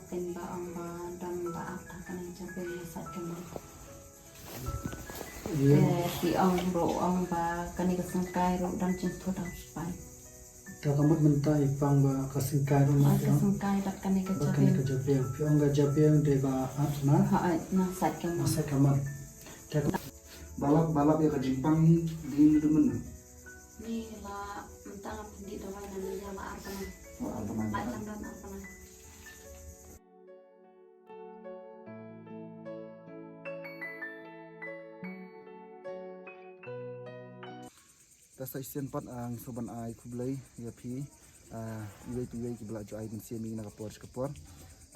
tin ba ang ba dan ba ata kan jabe sa kemal ti ang ro ang ba kan ka sangkai ro dan chin thoda spai Takamot mentai pang ba kasingkai ro na ka sangkai dat kan ka bakal ka jabe piong ga jabe de ba na na sa kemal masa kamar balap ya ka jimpang di demen ni la mentang pendi dawai na ni la arpan apa lai tam dan arpan Tasa isian pat ang soban ay kublay ya pi iway kibla jo ay din siya mi nakapor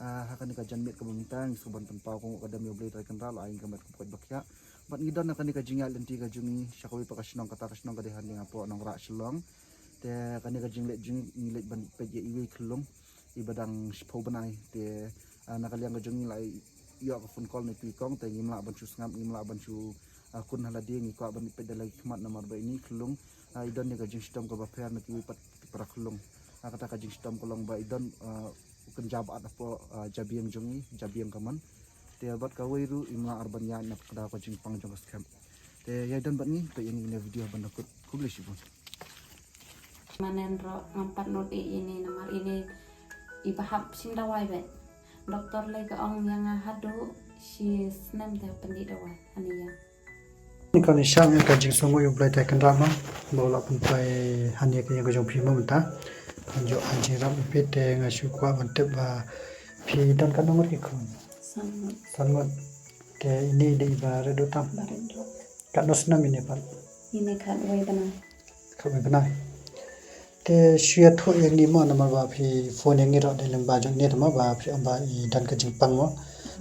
hakan ka janmet ka bumintang soban tanpaw kung kadami oblay tay kanral ay kamat ko bakya bat ngidan na kanika jingal lenti ka jungi syakawi pakasnong katakasnong kadehan nga po nang ra silong te kanika jinglet jungi ngilet ban pegye iway klong ibadang sipaw banay te nakaliang ka jungi lai yo ka phone call ni pikong te ngimla ban chu ngam ngimla ban chu kun haladi ngi ko ban pedalay kmat namar ba ini klong idan ni ka jing sistem ka ba per na ki pat para klong kata ka jing sistem kolong ba idan kun jabat apo jabiang jungi jabiang kaman te bat ka weiru imla arban ya na kada ka jing pang jong scam te ya dan bat ni te ini video ban nakut publish bu manen ro ngampat not ini namar ini ibahap sim dawai be doktor le ka ong yang hadu si snam te pendi dawai ania Nikon Syam ka jing songo yo blai ta kan rama bola pun pai hanya ka yang jong phima menta anjo anjing ram pete nga shu kwa mante ba phi dan kan nomor ki khon sanmot ke ini de ba redo tam ka nos na mine pal ini kan wai bana ka be bana te shia tho yang ni ma na ma ba phi phone yang ni ro de leng ba jong ne ma ba phi amba i dan ka jing pang mo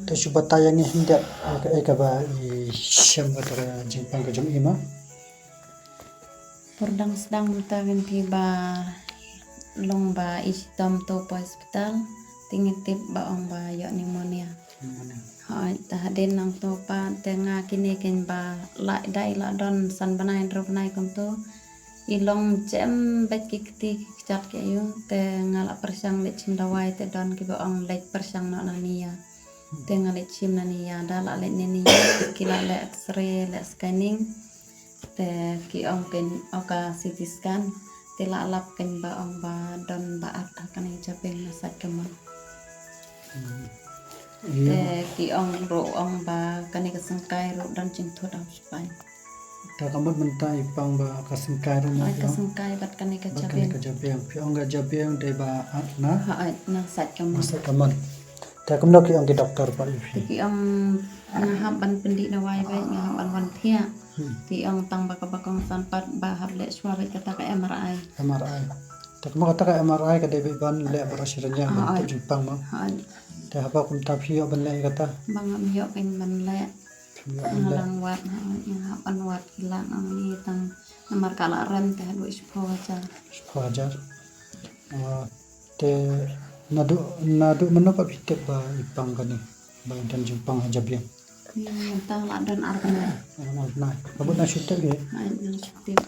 te subata yang ni hinda ka ba i syam ba ta jing pang ka jong ima pordang sedang mutawin tiba long ba istom to po hospital tingitip ba ong ba yo pneumonia hai ta den nang to pa tenga kini ken ba la dai la don san banai drop nai kom to ilong jam bet kikti chat ke yo te ngala persang le chim dawai te don ki ba ong le persang na nania te ngale chim nania dala le nenia kila le x-ray le scanning te ki ong ken oka CT scan te la lap ken ba ong ba don ba ata kan japeng na sat kemal te ki ong ro ong ba kan ka sangkai ro dan cing thot am spai ta kamot mentai pang ba kasingkai ro na ai ka sangkai bat kan ka japeng ka jabiang pi ong ga jabiang de ba na hai na sat kemal masa kaman ta kamno ki ong ki doktor pa te ki ong ngahap ban pendi dawai bai ngahap ban wan thia ti ong tang ba ka bakong sanpat ba hab le swa bai kata ka MRI ta kamo kata ka MRI ka de ban le ba sirnya ban tu jupang ma hai ta haba kum ta phi ban le kata bang am yo ken ban le ngalang wat ngahap an wat kilang ang ni tang nomor kala rem te du ispo aja fajar te nadu mano pa bitek ba ipang kani ba dan jupang jabiang tang la dan arna na kabut na shooter ge ai nang tip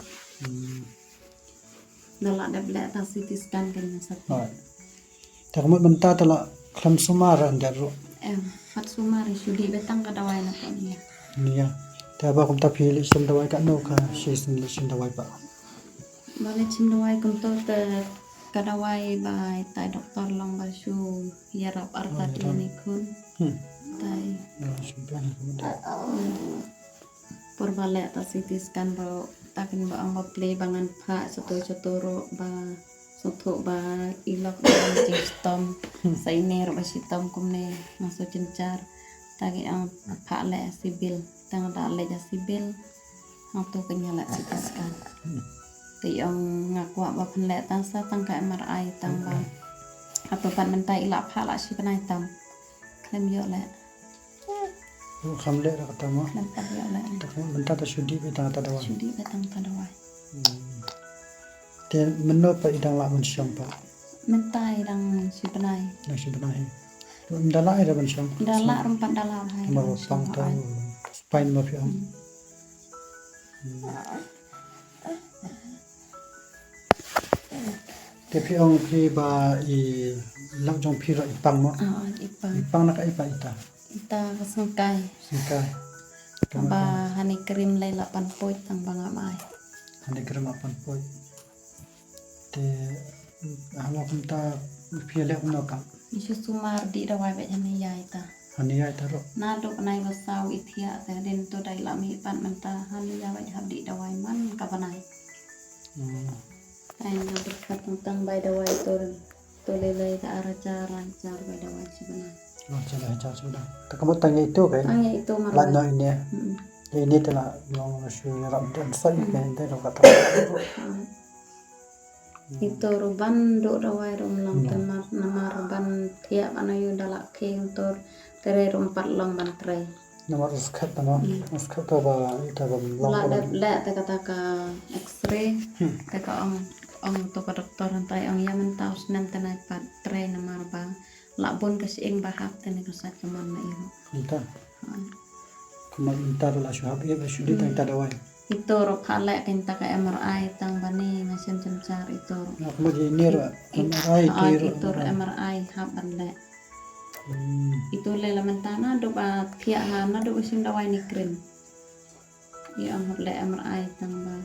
dala de ble ta CT scan ken sat ta kamo benta ta la khlam sumara ndaro hat sumari sudi betang ka dawai na to ni niya ta ba kum ta phi li sim dawai ka no ka shi sin li sim dawai pa bale chim dawai kum to te ka dawai bai tai doktor long ba shu yarap arta klinik kun tai simpan kemudian Purbale ta CT scan ro takin ba ang play bangan pha soto ba soto ba ilok ba stom sa iner ba sitom kumne maso cincar tagi ang pha le sibil tang da le ja sibil auto kenyala CT scan ti ang ngakwa ba phanle ta sa tang ka MRI tang ba atau pan mentai ila pha la si panai tam klem yo le khamle ra kata mo klem pa yo le ta benta ta shudi be ta dawai sudi betang ta dawai te menno pa idang la mun syam pa mentai dang si panai na shi bana he to ndala ira ban syam dala rumpat dala hai ma pang ta spine ma fi am Tapi ong pi ba lang jong pi ro ipang mo. Ipang. Ipang na ka ipa ita. Ita kasangkay. Singkai. Aba hani krim lay 8 poit ang banga mai. Hani gram apan poi. Te halo kunta pi le no ka. Isu sumar di dawai bet hani ya ita. Hani ya ita ro. Nado panai basau ithia te den to dai lami pan menta hani ya bet habdi dawai man ka panai. Ay na berkat tentang bai dawai to lelai ka araca lancar bai dawai sebenarnya. Lo chala cha sudah. Ta kamu tanya itu kan. Ang itu La marwai. no ini. Ini telah long shu ram dan sai kan te lo kata. Itu ruban do dawai rum long temar nama ruban tiap anayu dalak ke untuk tere rumpat long ban tre. Nomor skat nama. Skat ka ba ita ba long La ba. le te kata ka x-ray te ka ong to ka doktor antai ong ya mentau senam tenai pat tre nama ba la bon kas ing bahap tene ka sa kaman na iro. Ita. Kuma ita la shu hab ye ba shu di ta ita dawai. Itu ro kale kinta ka MRI tang bani ngasen cencar itu. Kuma di ini ro MRI ki ro. Itu ro MRI hap bande. Itu lela mentana do ba pia hana do usim dawai ni krim. Ya ang le MRI tang ba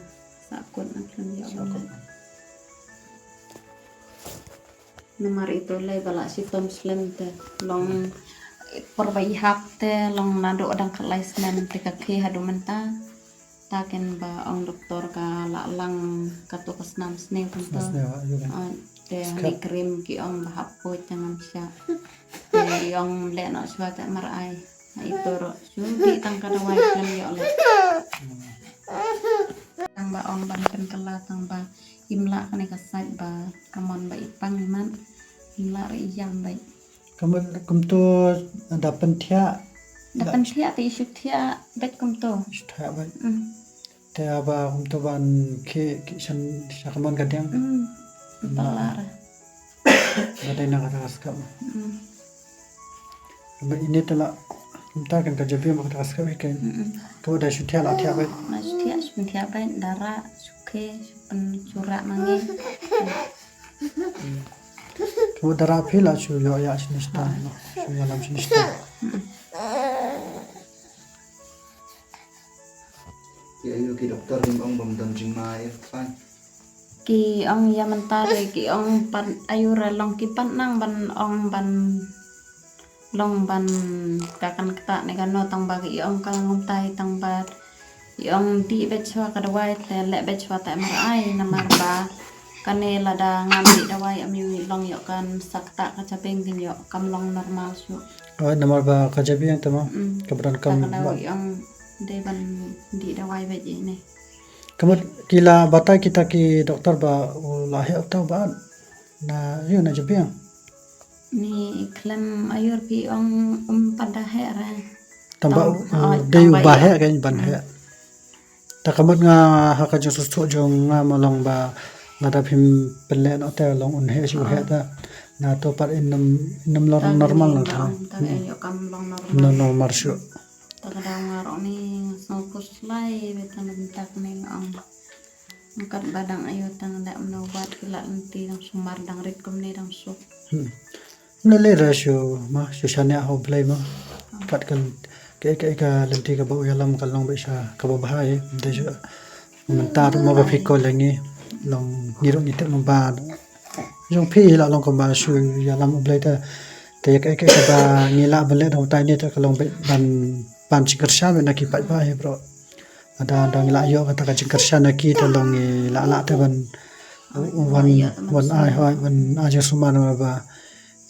sakut akan ya Allah. Nomor itu le bala si Tom Slim te long perbai hap te long nado adang kelai senen te ka ke hadu menta taken ba ong doktor ka la lang katu kasnam sne punto te ni krim ki ong bahap po jangan siya te ong le no suat MRI na itu ro sudi tang kada wai kan ya Allah tang ba ong ban ken kala tang ba imla kan kasat ba kamon ba ipang man imla ri jam ba Kamu tu dapat dia dapan tia ti isu tia bet kum to Istirahat baik. Te aba tu ban ke san sakaman kadang balara badai nak kata kaskap. Ini telah kita kan kerja biar mak kata kaskap ikan. Kau dah syutia lah tiap baik. mas tia bet dara suke supen curak mangi Kau dah rapi lah syu yo ya sinista. Syu alam sinista. Ya ayo ki dokter ring ong bam dan jing mai pan. ki ong ya mentare ki ong pan ayura long ki pan nang ban ong ban long ban kakan kata ne kan no tang bagi ong kang ngum tai tang bat ong di bet chwa ka dawai te le bet chwa ta MRI namar ba kane lada ngambi dawai ami long yo kan sakta ka capeng kin yo kam long normal su Oh, nomor ba kerja biar temu. Kebetulan kamu. dawai ong de ban di dawai bet ini Kamu kila batai kita ki doktor ba lahir atau ba na yun na jabiang. ni klem ayur pi ong pada hera Tambah day ubah kan ban he. Takamat nga haka jong susu jong nga malong ba ngadapim pelen otel long un he su he ta na to par inam lorong normal na ta. yo kam long normal No normal su. kadang ngaro ni sopus lai betan bentak ni ong angkat badang ayo tang dak menobat kila nanti dang sumar dang rit kum ni dang sup Nale rasyo ma susanya ho play ma. Kat kan ke lenti ka ba uyalam kalong ba siya kababahai de mentar mo ba fikol langi long niro ni tek long ba jong pi la long ko ba su yalam play ta te ka ba ngila bale dong tai ni ta kalong ban pan cikersha na ki pa ba he bro ada ngila yo kata ka cikersha na ki ta long la ta ban wan ai hoi ban aja sumana ba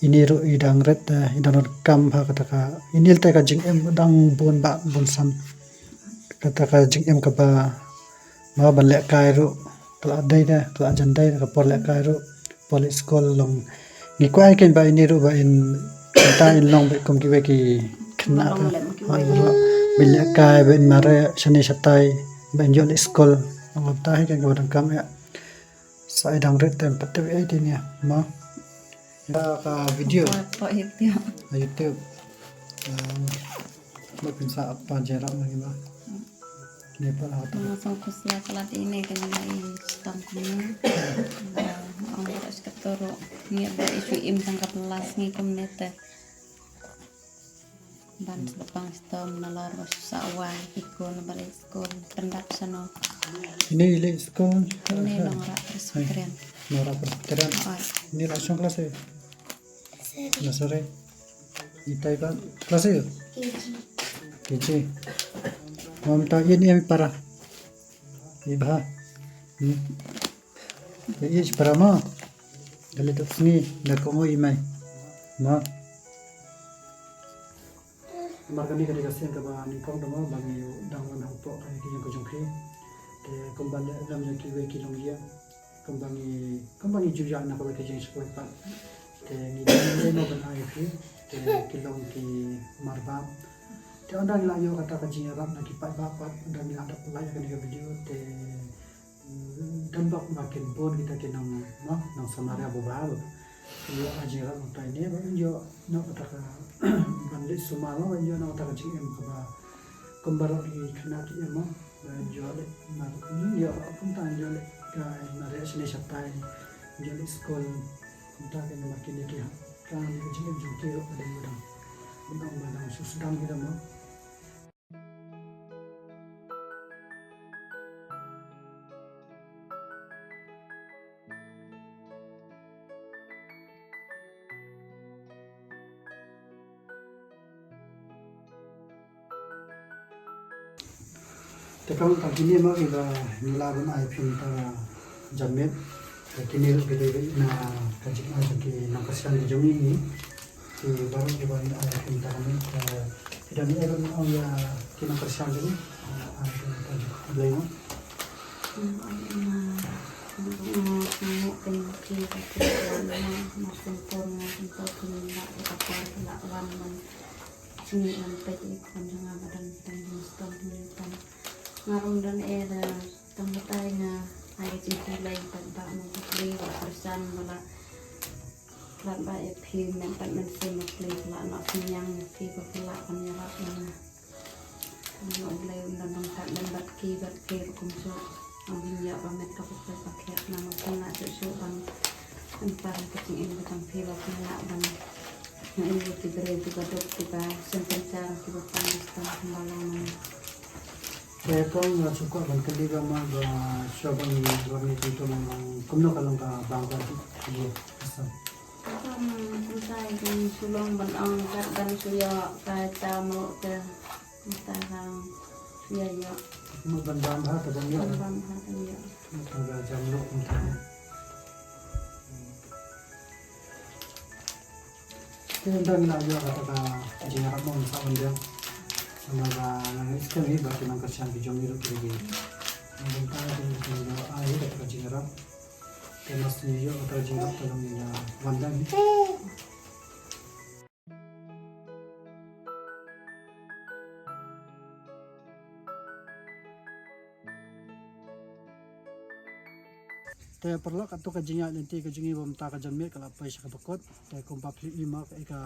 ini ro idang ret idang kam ha kata ka inil te ka jing em dang bon ba bon sam kata ka jing em ka ba ma ban le kai ro kala dai da kala jan dai ka por le kai ro poli school long ni kwai ken ba ini ro ba in ta in long be kom ki be ki khna ta ha bil le kai ben mare shani satai ben yo school ngom ta he ken ka dang kam ya sa idang ret tem patte be ai ni ma ka video po itu na YouTube magpinsa apa jarak lagi ba ni pala Masang kusya kalat ini dengan lai stang kuning Ang oras katuro. Nga ba isu im sang kapelas ngi komunete. Ban sa pang stom na laros sa awan iko na balik school. Pendap sa no. Ini ile sekolah. Ini long rak presbyterian. Nora perteran. Ay. Ini langsung kelas ya. Nah sore. Itai kan kelas ya. Kece. Mau minta ini para. Iba. Iya para ma. Dali tu sini nak kamu imai. Ma. Margani kali kasihan ke bahan ikong demo bagi dangan hupok kaya kiyang kujungkri. Te kembali dalam yang kiwe kilong dia. Kembali juga nak kau kejeng sekolah pak. Te ni dia no ban IFP. Te kilong ki marbab. Te andang layo kata kajing Arab nak kipat bapat dan ada pulai akan dia video te dambak makin bon kita kenang no nang samaria bobal. Yo ajira untuk ini baru yo nak kata bandit sumalo yo nak kata kajing em kaba kembarok di kena ki em yo le nak ni yo pun tan yo le kai nare sini sapai yo le skol kita kena makin dia kan kajing em jungki ro pada orang bang susudang kita mo. Tekam kini mau kita nilaban IPM ta jamet kini kita na kajik na ki na kasihan di jumi ini ki baru kita IPM ta kami tidak ni akan orang ya kina kasihan ini IPM ta beli mo. Ngarong dan era tempat na ay jipulay pagba mo play wa persan wala lat ba e phi men pat men se mo play la na pinyang phi ko pula panyara na no play na bang pat men bat ki kum so ang binya ba met ka pa pakhet na mo na so bang ang para kacing in batang phi wa pula ban na ini tigre juga dok kita sentensa kita pangista malang Kung suka ban kali ka mag syabang ni dito ng kumno ka lang ka bangka dito. Kung saya kung sulong ban ang dan suya kahit tamo ke matahang suya yo. Magbandang ba ta bang yo? Magbandang yo. Taga jamlo unta. Kaya dami na yo kata jinarap mo sa kanila. Semoga sekali bagi nang kasihan di jomiro kiri. Mungkin dengan air atau jingarap. Temas niyo atau jingarap tolong ya wandang. Te perlu katu kajinya nanti kajingi bom ta kajanmir kalau apa isya kabakot te kumpa pli ima ka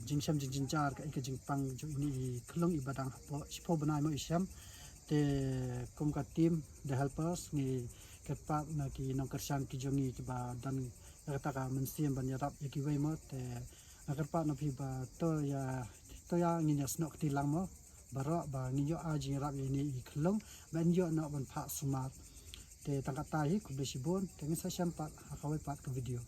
jingsam jinjar ka jingpang jo ini kelong ibadang hapo sipo banai mo isyam te kum ka team the helpers ni kepa na ki nong kersan ki jongi ba dan kata ka mensiam ban yarap ki wei mo te kepa na phi ba to ya ngi nyas nok tilang mo baro ba ngi yo a jing rap ini kelong ban yo nok ban pha sumat te tangkat tahi ku besibon tengen sa syampat hakawai pat ke video